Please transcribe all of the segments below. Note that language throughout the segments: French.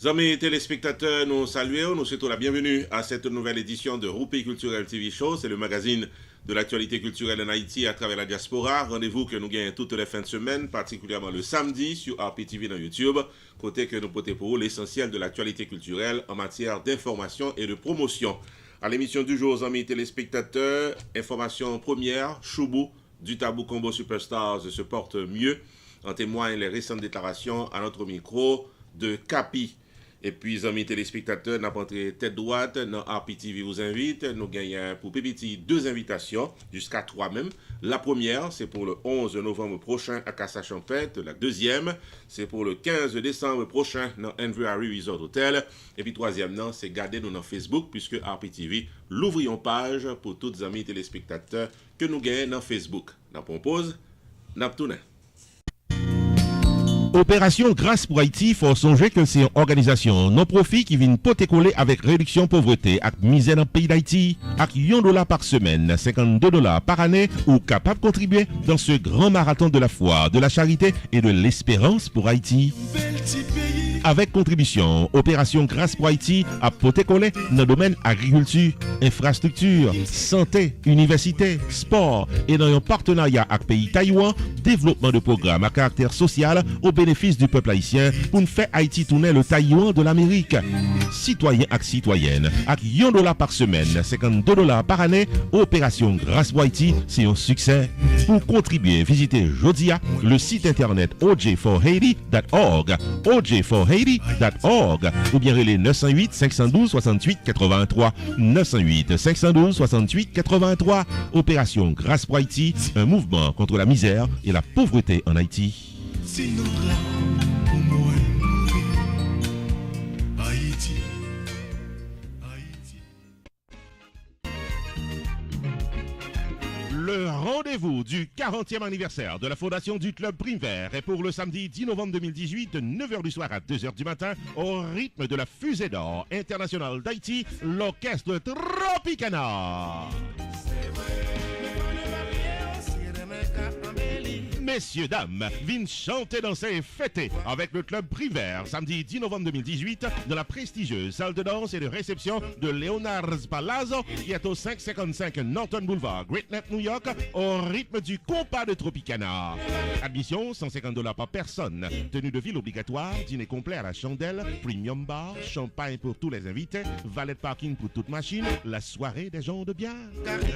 Amis téléspectateurs, nous saluons, nous souhaitons la bienvenue à cette nouvelle édition de Roupi Culturel TV Show. C'est le magazine de l'actualité culturelle en Haïti à travers la diaspora. Rendez-vous que nous gagnons toutes les fins de semaine, particulièrement le samedi sur RPTV dans YouTube, côté que nous portons pour vous l'essentiel de l'actualité culturelle en matière d'information et de promotion. À l'émission du jour, amis téléspectateurs, information première, Choubou du Tabou Combo Superstars se porte mieux. En témoignent les récentes déclarations à notre micro de Capi. Et puis, amis téléspectateurs, n'a pas entré tête droite, dans RPTV vous invite. Nous gagnons pour PPT 2 invitations, jusqu'à 3 même. La première, c'est pour le 11 novembre prochain à Casa-Champêtre. La deuxième, c'est pour le 15 décembre prochain dans Envery Resort Hotel. Et puis, troisième, non, c'est garder nous dans Facebook, puisque RPTV l'ouvrions page pour tous les amis téléspectateurs que nous gagnons dans Facebook. N'a pas pause, n'a pas tourné. Opération Grâce pour Haïti, faut songer que c'est une organisation non-profit qui vient poter coller avec réduction pauvreté et misère dans le pays d'Haïti. Avec $1 par semaine, $52 par année, ou capable de contribuer dans ce grand marathon de la foi, de la charité et de l'espérance pour Haïti. Avec contribution, Opération Grâce pour Haïti a poté coller dans le domaine agriculture, infrastructure, santé, université, sport et dans un partenariat avec le pays Taïwan, développement de programmes à caractère social au bénéfice du peuple haïtien pour nous faire Haïti tourner le Taïwan de l'Amérique. Citoyens et citoyennes, avec $1 par semaine, $52 par année, Opération Grâce pour Haïti, c'est un succès. Pour contribuer, visitez Jodia le site internet oj4haiti.org, oj4haiti.org, ou bien les 908 512 68 83, 908 512 68 83. Opération Grâce pour Haïti, un mouvement contre la misère et la pauvreté en Haïti. Le rendez-vous du 40e anniversaire de la fondation du Club Prime Vert est pour le samedi 10 novembre 2018 de 9h du soir à 2h du matin au rythme de la fusée d'or internationale d'Haïti, l'orchestre Tropicana. Messieurs, dames, viennent chanter, danser et fêter avec le club Privert samedi 10 novembre 2018 dans la prestigieuse salle de danse et de réception de Leonard's Palazzo qui est au 555 Norton Boulevard, Great Neck, New York, au rythme du compas de Tropicana. Admission $150 par personne. Tenue de ville obligatoire, dîner complet à la chandelle, premium bar, champagne pour tous les invités, valet de parking pour toute machine, la soirée des gens de bien.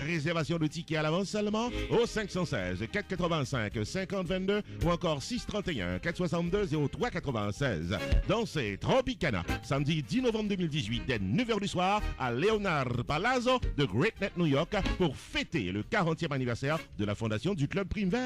Réservation de tickets à l'avance seulement au 516 485 5022 ou encore 631 462 0396. Dansez Tropicana, samedi 10 novembre 2018 dès 9h du soir à Leonard Palazzo de Great Neck, New York pour fêter le 40e anniversaire de la fondation du Club Prime Vert.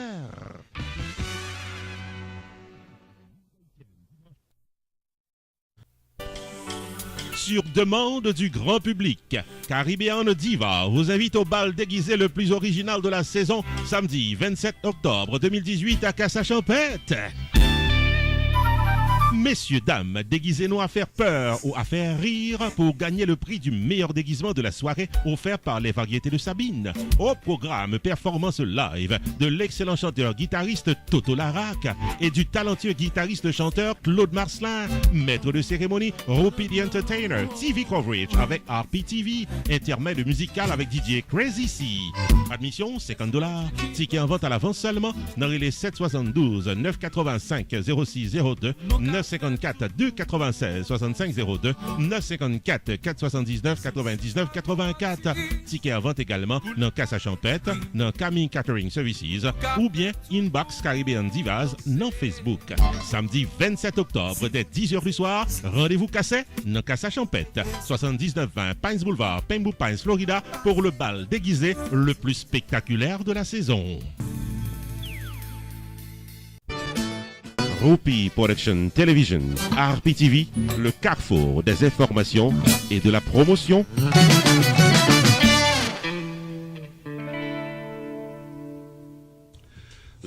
Sur demande du grand public, Caribbean Diva vous invite au bal déguisé le plus original de la saison, samedi 27 octobre 2018 à Casa-Champêtre. Messieurs, dames, déguisez-nous à faire peur ou à faire rire pour gagner le prix du meilleur déguisement de la soirée offert par les variétés de Sabine. Au programme, performance live de l'excellent chanteur-guitariste Toto Larac et du talentueux guitariste-chanteur Claude Marcelin. Maître de cérémonie, Roupi the Entertainer, TV coverage avec RPTV, intermède musical avec DJ Crazy C. Admission $50. Ticket en vente à l'avance seulement dans les 772 985 0602 954 296 6502 954 479 99 84. Ticket à vente également dans Casa-Champêtre, dans Camille Catering Services ou bien Inbox Caribbean Divas dans Facebook. Samedi 27 octobre dès 10h du soir, rendez-vous cassé dans Casa-Champêtre, 7920 Pines Boulevard, Pembroke Pines, Florida pour le bal déguisé le plus spectaculaire de la saison. Roupi Production Television, RPTV, le carrefour des informations et de la promotion.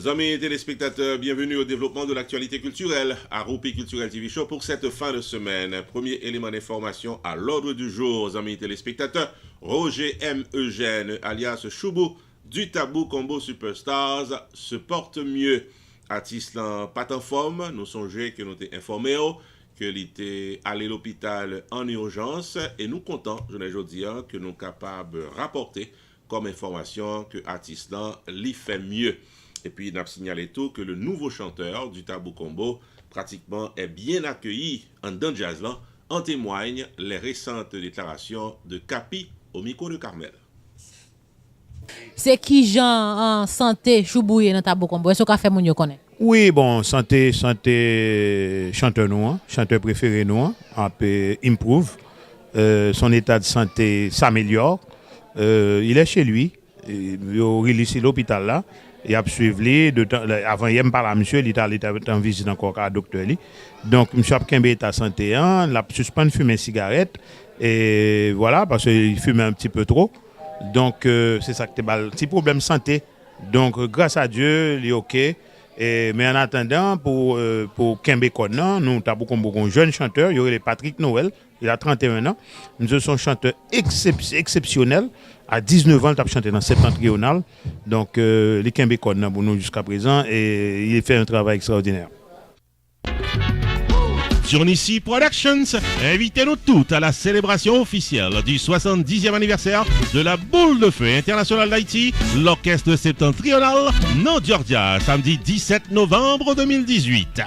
Amis téléspectateurs, bienvenue au développement de l'actualité culturelle à Roupi Culturel TV Show pour cette fin de semaine. Premier élément d'information à l'ordre du jour, amis téléspectateurs, Roger M. Eugène, alias Choubou, du Tabou Combo Superstars, se porte mieux. Artiste pas en forme, nous songeons que nous t'ai informé qu'il était allé à l'hôpital en urgence et nous comptons, je ne dis que nous sommes capables de rapporter comme information que l'artiste l'y fait mieux. Et puis, nous avons signalé tout que le nouveau chanteur du Tabou Combo pratiquement est bien accueilli en dans jazz là, en témoignent les récentes déclarations de Capi au micro de Carmel. C'est qui Jean en santé choubouye dans Tabou Combo? Est-ce qu'on fait mon yo connaît? Oui, bon, santé, chanteur nous, chanteur préféré nous, un peu improve. Son état de santé s'améliore. Il est chez lui. Il est ici à l'hôpital là. Il a suivi avant il me parle à monsieur, il était en visite encore à docteur li. Donc monsieur Kembe est à santé, il suspend fumer cigarette et voilà parce qu'il fumait un petit peu trop. Donc c'est ça que un petit problème santé. Donc grâce à Dieu, il est OK. Mais en attendant pour Kembe Konan, nous avons beaucoup un jeune chanteur, il y aurait Patrick Noël, il a 31 ans. Nous sommes chanteur exceptionnel. À 19 ans, il a chanté dans septentrional. Donc, les Kembe Konan pour nous jusqu'à présent et il fait un travail extraordinaire. Johnny Productions, invitez-nous toutes à la célébration officielle du 70e anniversaire de la Boule de Feu internationale d'Haïti, l'orchestre septentrional, non Georgia, samedi 17 novembre 2018.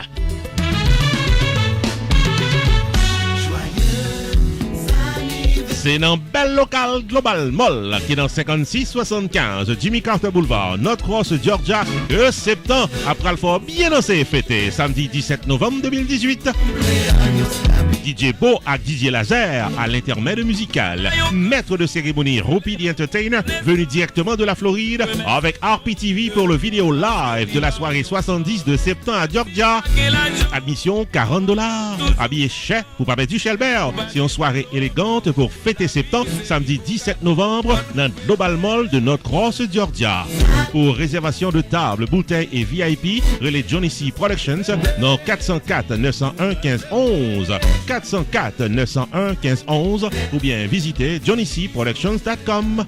C'est dans Belle Local Global Mall qui est dans 5675 Jimmy Carter Boulevard, North Georgia, que septembre après le fort bien dansé et fêté samedi 17 novembre 2018. DJ Beau à DJ Laser à l'intermède musical. Maître de cérémonie Rupi the Entertainer venu directement de la Floride avec RPTV pour le vidéo live de la soirée 70 de septembre à Georgia. Admission $40. Habillé cher pour pas du Shelbert. C'est une soirée élégante pour fêter septembre samedi 17 novembre dans le Global Mall de North Georgia. Pour réservation de table, bouteilles et VIP, relais Johnny C Productions dans 404 901 1511. 404 901 1511 ou bien visitez johnnycproductions.com.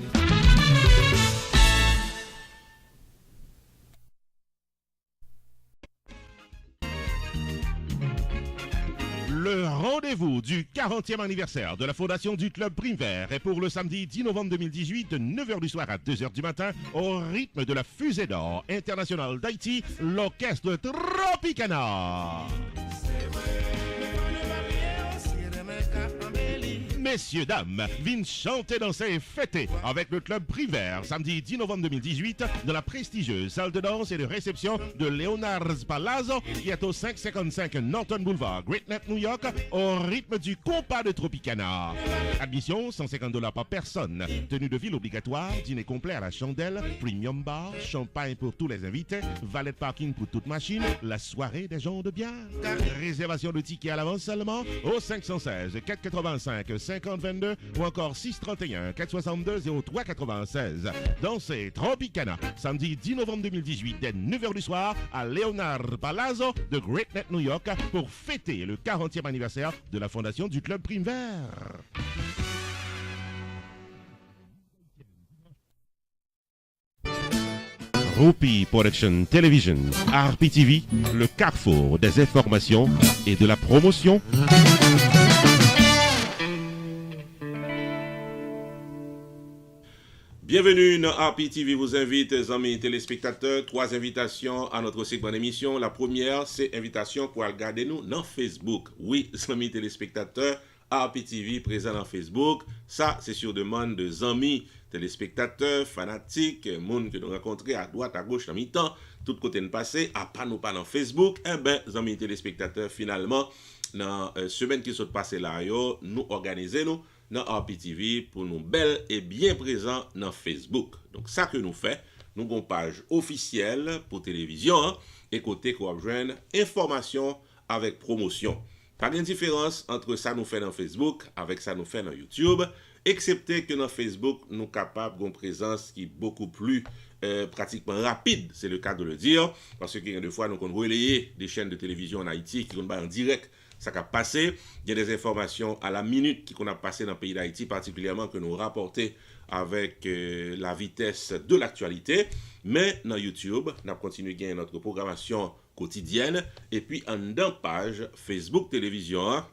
Le rendez-vous du 40e anniversaire de la fondation du Club Prime Vert est pour le samedi 10 novembre 2018 de 9h du soir à 2h du matin au rythme de la fusée d'or internationale d'Haïti, l'orchestre Tropicana. Messieurs, dames, viennent chanter, danser et fêter avec le club Privert samedi 10 novembre 2018 dans la prestigieuse salle de danse et de réception de Leonard's Palazzo qui est au 555 Norton Boulevard, Great Neck, New York, au rythme du compas de Tropicana. Admission $150 par personne. Tenue de ville obligatoire, dîner complet à la chandelle, premium bar, champagne pour tous les invités, valet de parking pour toute machine, la soirée des gens de bien. Réservation de tickets à l'avance seulement au 516 485 5022 ou encore 631 462 0396. Dansez Tropicana, samedi 10 novembre 2018 dès 9h du soir à Leonard Palazzo de Great Neck, New York pour fêter le 40e anniversaire de la fondation du Club Prime Vert. Rupi Production Television, RPTV, le carrefour des informations et de la promotion. Bienvenue dans RPTV vous invite, amis téléspectateurs, 3 invitations à notre segment d'émission. La première, c'est invitation pour regarder nous dans Facebook. Oui, amis téléspectateurs, RPTV présent dans Facebook. Ça, c'est sur demande de amis téléspectateurs, fanatiques, monde que nous rencontrons à droite, à gauche, dans mi-temps, tout côté de passé, à pas nous pas dans Facebook. Eh bien, amis téléspectateurs, finalement, dans la semaine qui s'est passée là, nous organisons dans RPTV pour nous belles et bien présents dans Facebook. Donc ça que nous fait, nous avons une page officielle pour télévision et côté qu'on va joindre information avec promotion. Pas de différence entre ça nous fait dans Facebook avec ça nous fait dans YouTube, excepté que dans Facebook nous sommes capables d'une présence qui est beaucoup plus pratiquement rapide, c'est le cas de le dire, parce que des fois nous avons relayé des chaînes de télévision en Haïti qui sont en direct. Ça a passé, il y a des informations à la minute qu'on a passé dans le pays d'Haïti, particulièrement que nous rapportons avec la vitesse de l'actualité. Mais dans YouTube, nous continuons à gagner notre programmation quotidienne. Et puis, en dans page Facebook Télévision,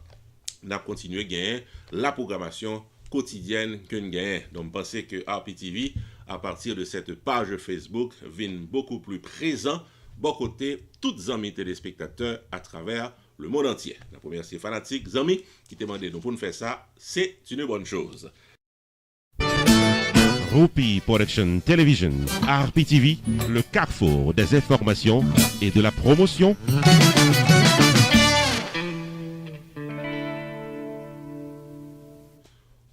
on a continué à gagner la programmation quotidienne que nous gagnons. Donc, je pense que RPTV, à partir de cette page Facebook, vient beaucoup plus présent, bon côté, toutes les amis téléspectateurs à travers le monde entier. La première, c'est fanatique, amis, qui te demandent nous pour nous faire ça, c'est une bonne chose. Rupi Production Television, RPTV, le carrefour des informations et de la promotion.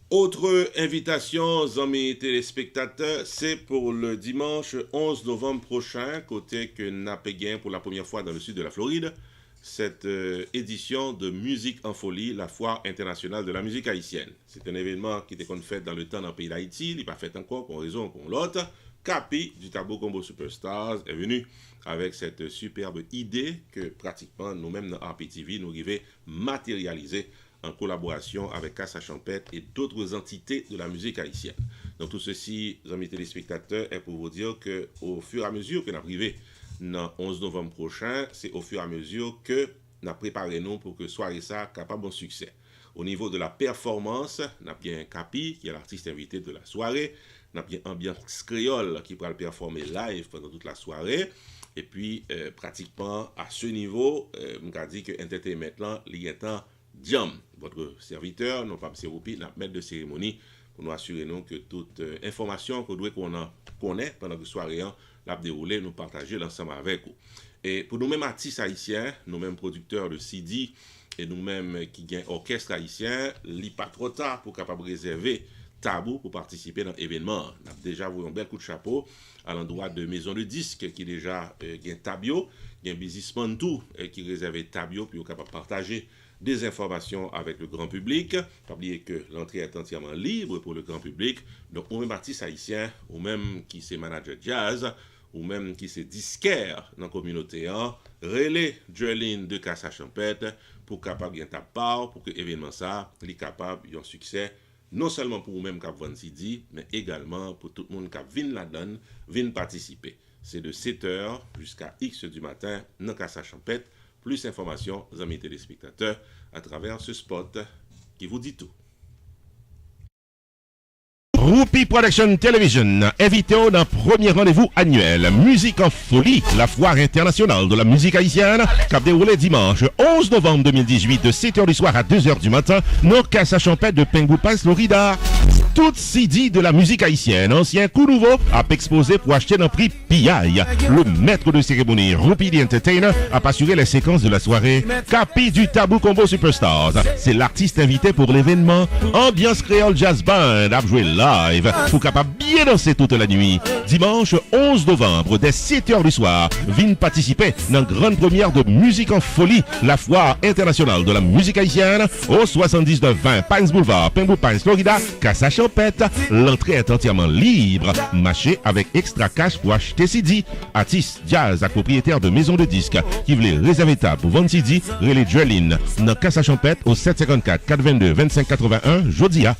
Autre invitation, amis téléspectateurs, c'est pour le dimanche 11 novembre prochain, côté que Napéguin pour la première fois dans le sud de la Floride, cette édition de Musique en Folie, la foire internationale de la musique haïtienne. C'est un événement qui était fait dans le temps dans le pays d'Haïti, il n'est pas fait encore pour une raison ou pour l'autre. Capi du Tabo Combo Superstars est venu avec cette superbe idée que pratiquement nous-mêmes dans RPTV, nous arrivons matérialiser en collaboration avec Cassa Champêtre et d'autres entités de la musique haïtienne. Donc tout ceci, amis téléspectateurs, est pour vous dire qu'au fur et à mesure que nous arrivons dans 11 novembre prochain, c'est au fur et à mesure que nous préparons pour que soirée ça capable de succès. Au niveau de la performance, nous avons bien Capi, qui est l'artiste invité de la soirée, nous avons bien Ambiance Créole, qui pourra le performer live pendant toute la soirée. Et puis, pratiquement à ce niveau, nous avons dit que Entertainment là, il est en Jam, votre serviteur, non pas M. Rupi, notre maître de cérémonie, pour nous assurer nous que toute information qu'on connaît pendant que la soirée l'a déroulé, nous partager l'ensemble avec vous. Et pour nous-mêmes artistes haïtiens, nous-mêmes producteurs de CD, et nous-mêmes qui gagnent orchestre haïtien, il n'est pas trop tard pour capable réserver tabou pour participer dans l'événement. On a déjà vu un bel coup de chapeau à l'endroit de Maison de Disques qui déjà gagne Tabio, gagne Businessman tout qui réserve Tabio pour capable partager des informations avec le grand public. Pas oublier que l'entrée est entièrement libre pour le grand public. Donc, ou même artiste haïtien, ou même qui c'est manager jazz, ou même qui c'est disquaire dans la communauté, relais Joeline de Cassa Champêtre pour capable bien ta part, pour que l'événement ça, il est capable d'un succès, non seulement pour vous-même qui avez CD, mais également pour tout le monde qui vient là-dedans, vient participer. C'est de 7h jusqu'à X du matin dans Cassa Champêtre. Plus d'informations, amis téléspectateurs, à travers ce spot qui vous dit tout. Rupi Production Television, invité dans le premier rendez-vous annuel Musique en Folie, la foire internationale de la musique haïtienne, qui a déroulé dimanche 11 novembre 2018 de 7h du soir à 2h du matin, dans Cassa Champêtre de Pengoupas, Florida. Tout CD de la musique haïtienne, ancien coup nouveau, a exposé pour acheter un prix PI. Le maître de cérémonie, Rupi the Entertainer, a assuré les séquences de la soirée. Capi du Tabou Combo Superstars, c'est l'artiste invité pour l'événement. Ambiance Créole Jazz Band a joué live pour capable bien danser toute la nuit. Dimanche 11 novembre, dès 7h du soir, viennent participer dans la grande première de Musique en Folie, la foire internationale de la musique haïtienne, au 7920 Pines Boulevard, Pembou Pines, Florida, Cassa Champêtre. L'entrée est entièrement libre. Marché avec extra cash pour acheter CD. Artiste jazz à propriétaire de maison de disques qui voulait réserver table pour vendre CD, relais Joeline dans Cassa Champêtre au 754 422 2581 Jodia.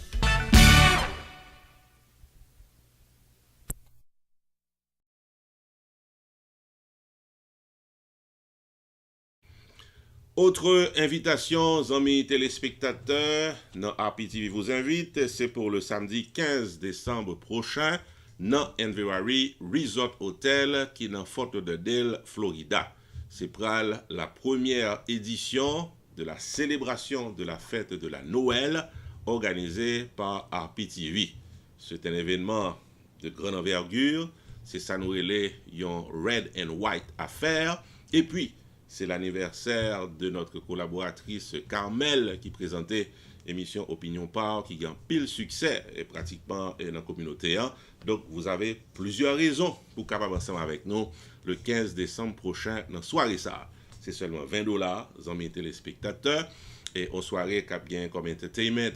Autre invitation, amis téléspectateurs, dans RPTV vous invite, c'est pour le samedi 15 décembre prochain, dans Enverary Resort Hotel, qui est dans Fort Lauderdale, Florida. C'est pour la première édition de la célébration de la fête de la Noël, organisée par RPTV. C'est un événement de grande envergure, c'est ça nous relève un red and white affaire, et puis c'est l'anniversaire de notre collaboratrice Carmel qui présentait l'émission Opinion Par, qui gagne pile succès et pratiquement dans la communauté. Donc vous avez plusieurs raisons pour capable ensemble avec nous le 15 décembre prochain dans soirée ça. C'est seulement $20, amis téléspectateurs, et en soirée cap gain comme entertainment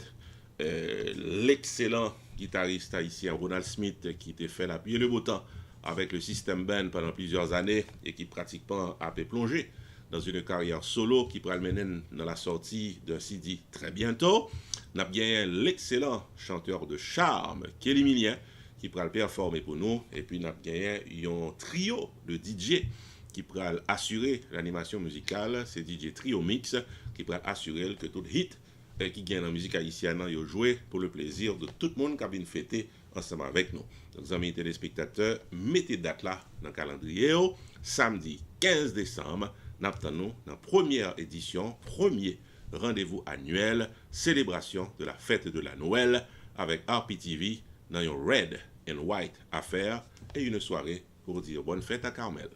l'excellent guitariste haïtien Ronald Smith qui était fait l'appuyer le beau temps avec le System Band pendant plusieurs années et qui pratiquement a plongé dans une carrière solo qui pourra le mener dans la sortie d'un CD très bientôt. On a bien l'excellent chanteur de charme, Kelly Milien, qui pourra le performer pour nous. Et puis, on a bien un trio de DJ qui pourra assurer l'animation musicale, c'est DJ Trio Mix qui pourra assurer que tout hit qui gagne en musique haïtienne yo joué pour le plaisir de tout le monde qui a bien fêté ensemble avec nous. Donc amis téléspectateurs, mettez date là dans le calendrier samedi 15 décembre, nous attendons la première édition, premier rendez-vous annuel, célébration de la fête de la Noël avec RPTV dans une red and white affaire et une soirée pour dire bonne fête à Carmel.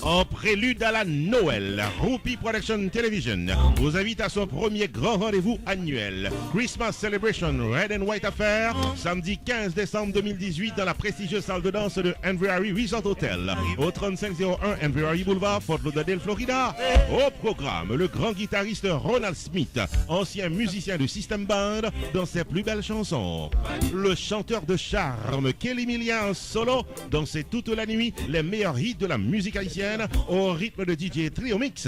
En prélude à la Noël, Rupi Production Television vous invite à son premier grand rendez-vous annuel, Christmas Celebration Red and White Affair, samedi 15 décembre 2018 dans la prestigieuse salle de danse de Envery Resort Hotel, au 3501 Envery Boulevard, Fort Lauderdale, Florida. Au programme, le grand guitariste Ronald Smith, ancien musicien de System Band, dans ses plus belles chansons. Le chanteur de charme Kelly Millian solo, danser toute la nuit les meilleurs hits de la musique haïtienne au rythme de DJ Trio Mix.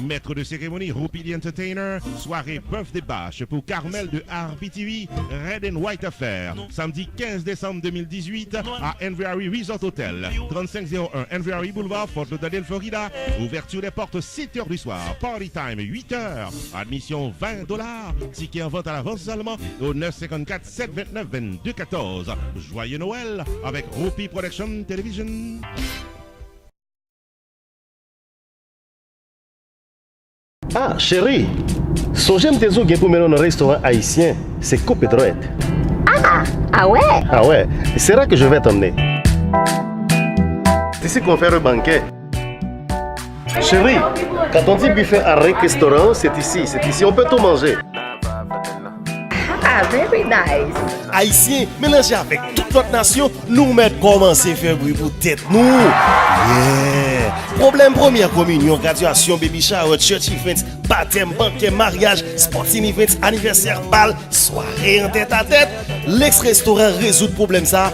Maître de cérémonie Rupi the Entertainer, soirée Birthday Bash pour Carmel de RPTV, Red and White Affair, samedi 15 décembre 2018 à Envery Resort Hotel, 3501 Envery Boulevard, Fort Lauderdale, Florida. Ouverture des portes 7h du soir, party time 8h, admission $20, ticket en vente à l'avance seulement au 954 729 2214. Joyeux Noël avec Rupi Production Television. Ah, chérie, songez me tes pour mener un restaurant haïtien, c'est Coupe Droite. Ah ouais? Ah ouais, c'est là que je vais t'emmener. C'est ici qu'on fait le banquet. Chérie, quand on dit buffet à restaurant, c'est ici, on peut tout manger. Ah, very nice. Haïtien, mélangé avec toute notre nation, nous mettons commencer à faire bruit pour tête nous. Yeah. Problème première communion, graduation, baby shower, church events, baptême, banquet, mariage, sporting events, anniversaire, bal, soirée en tête à tête. L'ex-restaurant résout le problème ça.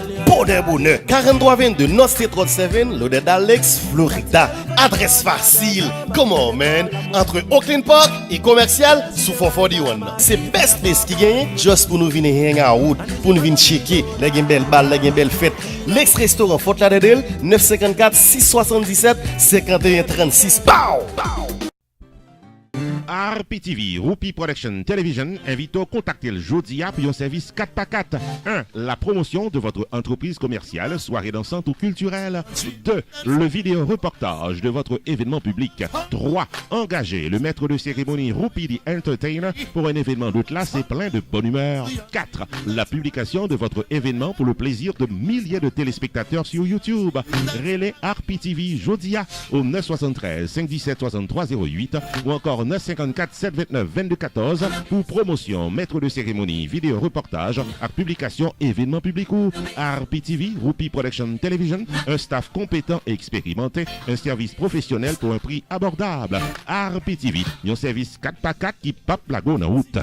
Bonheur. 4322 North State Road 7, Lauderdale Lakes, Florida. Adresse facile. Come on, man. Entre Oakland Park et commercial sous 441. C'est best place qui gagne juste pour nous venir hang out, pour nous venir checker les belles balles, les belles fêtes. L'ex-restaurant Fort Lauderdale, 954 677 5136. Pow! RPTV, Rupi Production Television, invite à contacter le jeudi pour un service 4x4. 1. La promotion de votre entreprise commerciale, soirée dansante ou culturelle. 2. Le vidéo reportage de votre événement public. 3. Engager le maître de cérémonie Rupi the Entertainer pour un événement de classe et plein de bonne humeur. 4. La publication de votre événement pour le plaisir de milliers de téléspectateurs sur YouTube. Relais RPTV Jodia au 973 517 6308 ou encore 954 729 2214 pour promotion, maître de cérémonie, vidéo reportage, à publication, événement public ou RPTV, Rupi Production Television, un staff compétent et expérimenté, un service professionnel pour un prix abordable. RPTV, un service 4x4 qui pape la go en route.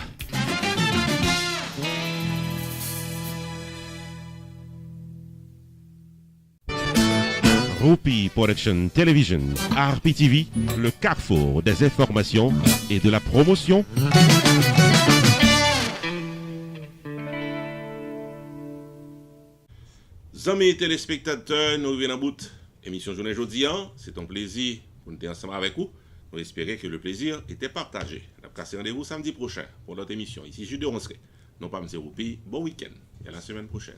Rupi Production Television, RPTV, le carrefour des informations et de la promotion. Amis téléspectateurs, nous venons à bout. Émission Journée Jeudi, c'est un plaisir pour nous être ensemble avec vous. Nous espérons que le plaisir était partagé. On a passé rendez-vous samedi prochain pour notre émission. Ici Jude Ronseray. Non pas M. Rupi, bon week-end et à la semaine prochaine.